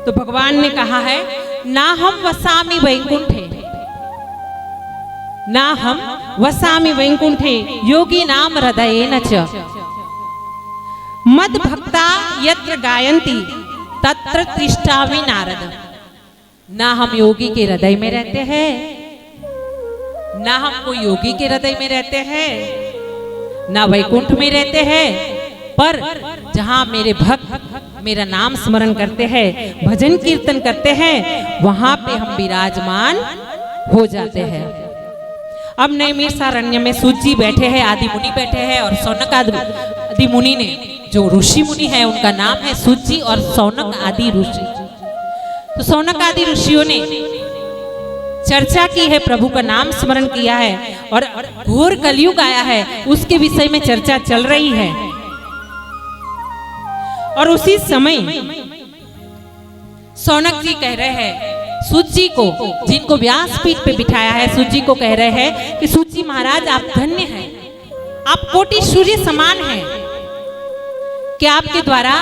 तो भगवान ने कहा है ना हम वसामि वैकुंठे, ना हम वसामि वैकुंठे योगी नाम हृदयेन च मद भक्ता यत्र गायन्ति तत्र तिष्ठामि नारद। ना हम योगी के हृदय में रहते हैं, ना हम कोई योगी के हृदय में रहते हैं, ना वैकुंठ में रहते हैं, पर जहां मेरे भक्त मेरा नाम स्मरण करते हैं, भजन कीर्तन करते हैं, वहां पे हम विराजमान हो जाते हैं। अब नैमिषारण्य में सूत जी बैठे हैं, आदि मुनि बैठे हैं, और सौनक आदि मुनि ने, जो ऋषि मुनि है उनका नाम है सूत जी और सौनक आदि ऋषि। तो सौनक आदि ऋषियों ने चर्चा की है, प्रभु का नाम स्मरण किया है, और घोर कलयुग आया है उसके विषय में चर्चा चल रही है। और उसी समय सौनक जी कह रहे हैं सूत जी को, जिनको व्यासपीठ पे बिठाया है, सूत जी को कह रहे हैं कि सूत जी महाराज आप धन्य हैं, आप कोटि सूर्य समान हैं कि आपके द्वारा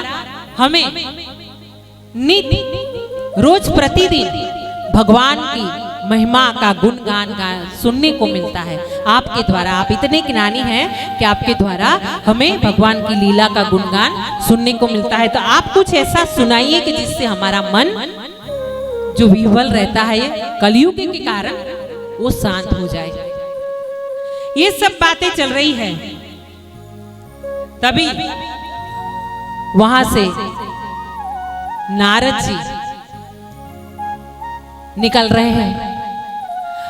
हमें नित्य रोज प्रतिदिन भगवान की महिमा का गुणगान सुनने को मिलता है। आपके द्वारा, आप इतने ज्ञानी हैं कि आपके द्वारा हमें भगवान की लीला का गुणगान सुनने को मिलता है। तो आप कुछ ऐसा सुनाइए कि जिससे हमारा मन जो विह्वल रहता है कलयुग के कारण वो शांत हो जाए। ये सब बातें चल रही है, तभी वहां से नारद जी निकल रहे हैं,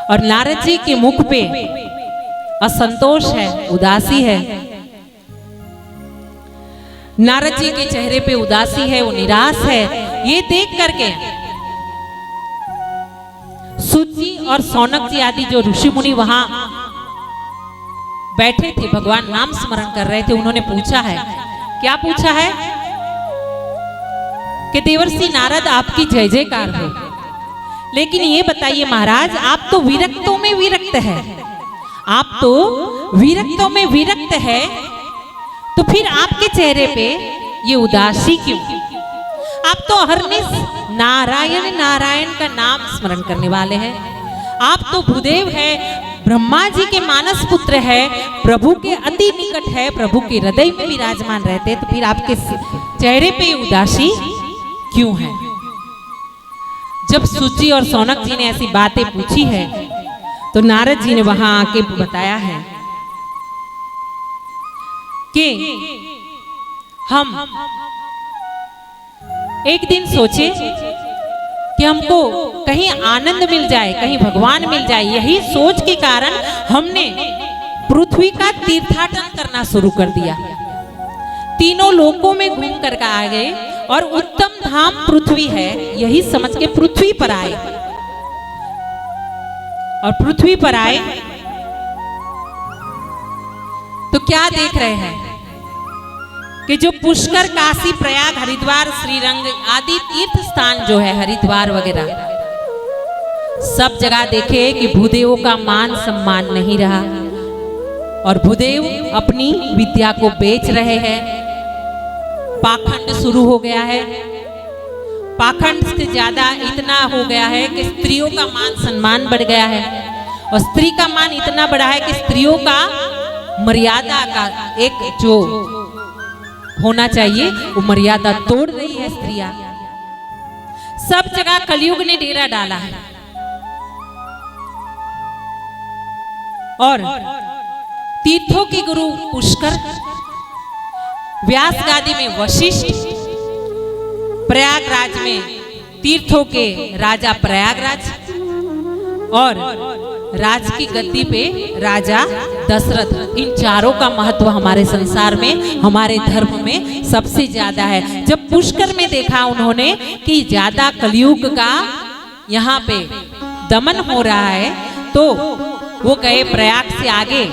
और नारद जी के मुख पे असंतोष है, उदासी है। नारद जी के चेहरे पे उदासी है, वो निराश है। ये देख करके सूत जी और सौनक जी आदि जो ऋषि मुनि वहां बैठे थे, भगवान नाम स्मरण कर रहे थे, उन्होंने पूछा है, क्या पूछा है कि देवर्षि नारद आपकी जय जयकार हो, लेकिन ये बताइए महाराज आप तो विरक्तों में विरक्त है, आप तो विरक्तों में विरक्त है, तो फिर आपके चेहरे पे ये उदासी क्यों? आप तो अहर्निश नारायण नारायण का नाम स्मरण करने वाले हैं, आप तो भूदेव है, ब्रह्मा जी के मानस पुत्र है, प्रभु के अति निकट है, प्रभु के हृदय में विराजमान रहते, तो फिर आपके चेहरे पे उदासी क्यों है? जब सूत जी और सौनक जी ने ऐसी बातें पूछी है, तो नारद जी ने वहां आके बताया है कि हम एक दिन सोचे कि हमको कहीं आनंद मिल जाए, कहीं भगवान मिल जाए। यही सोच के कारण हमने पृथ्वी का तीर्थाटन करना शुरू कर दिया, तीनों लोकों में घूम कर आ गए, और उत्तम धाम पृथ्वी है यही समझ के पृथ्वी पर आए। और पृथ्वी पर आए तो क्या देख रहे हैं कि जो पुष्कर, काशी, प्रयाग, हरिद्वार, श्रीरंग आदि तीर्थ स्थान जो है, हरिद्वार वगैरह सब जगह देखे कि भूदेवों का मान सम्मान नहीं रहा, और भूदेव अपनी विद्या को बेच रहे हैं। पाखंड शुरू हो गया है, पाखंड से ज्यादा इतना हो गया है कि स्त्रियों का मान सम्मान बढ़ गया है, और स्त्री का मान इतना बढ़ा है कि स्त्रियों का मर्यादा का एक जो होना चाहिए वो मर्यादा तोड़ रही है स्त्रियां। सब जगह कलयुग ने डेरा डाला है, और तीर्थों के गुरु पुष्कर, व्यास गादी में वशिष्ठ, प्रयागराज में तीर्थों के राजा प्रयागराज, और राज की गद्दी पे राजा दशरथ। इन चारों का महत्व हमारे संसार में, हमारे धर्म में सबसे ज्यादा है। जब पुष्कर में देखा उन्होंने कि ज्यादा कलयुग का यहाँ पे दमन हो रहा है, तो वो गए प्रयाग से आगे,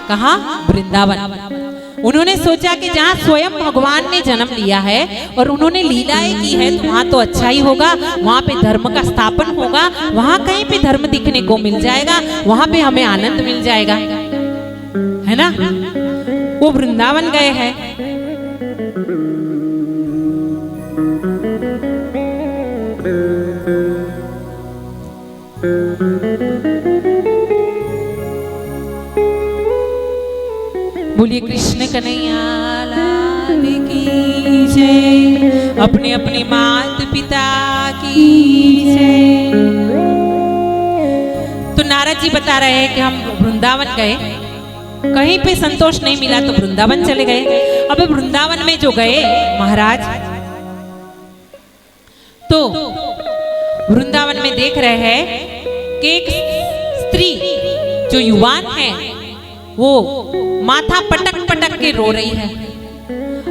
कहाँ? वृंदावन। उन्होंने सोचा कि जहाँ स्वयं भगवान ने जन्म लिया है और उन्होंने लीलाएं की है, तो वहाँ तो अच्छा ही होगा, वहाँ पे धर्म का स्थापन होगा, वहाँ कहीं पे धर्म दिखने को मिल जाएगा, वहाँ पे हमें आनंद मिल जाएगा, है ना? वो वृंदावन गए हैं। बोलिए कृष्ण कन्हैया लाल की जय। अपने अपने माता पिता की जय। तो नारद जी बता रहे हैं कि हम वृंदावन गए, कहीं पे संतोष नहीं मिला तो वृंदावन चले गए। अब वृंदावन में जो गए महाराज, तो वृंदावन में देख रहे हैं कि एक स्त्री जो युवान है वो माथा पटक पटक के रो रही है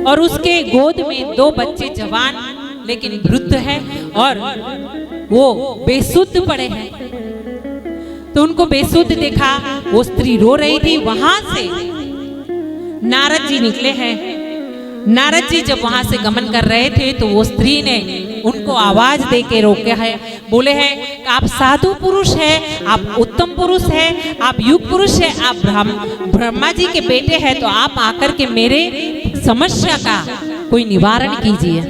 और उसके गोद में 2 बच्चे जवान लेकिन वृद्ध है और वो बेसुध पड़े हैं। तो उनको बेसुध देखा, वो स्त्री रो रही थी। वहां से नारद जी निकले हैं। नारद जी जब वहां से गमन कर रहे थे तो वो स्त्री ने उनको आवाज दे के रोके है, बोले हैं आप साधु पुरुष हैं, आप उत्तम पुरुष हैं, आप युग पुरुष हैं, आप ब्रह्मा जी के बेटे हैं, तो आप आकर के मेरे समस्या का कोई निवारण कीजिए।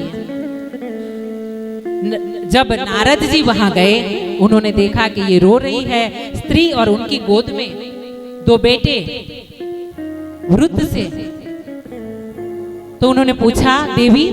जब नारद जी वहां गए, उन्होंने देखा कि ये रो रही है स्त्री और उनकी गोद में 2 बेटे वृद्ध से। तो उन्होंने पूछा, देवी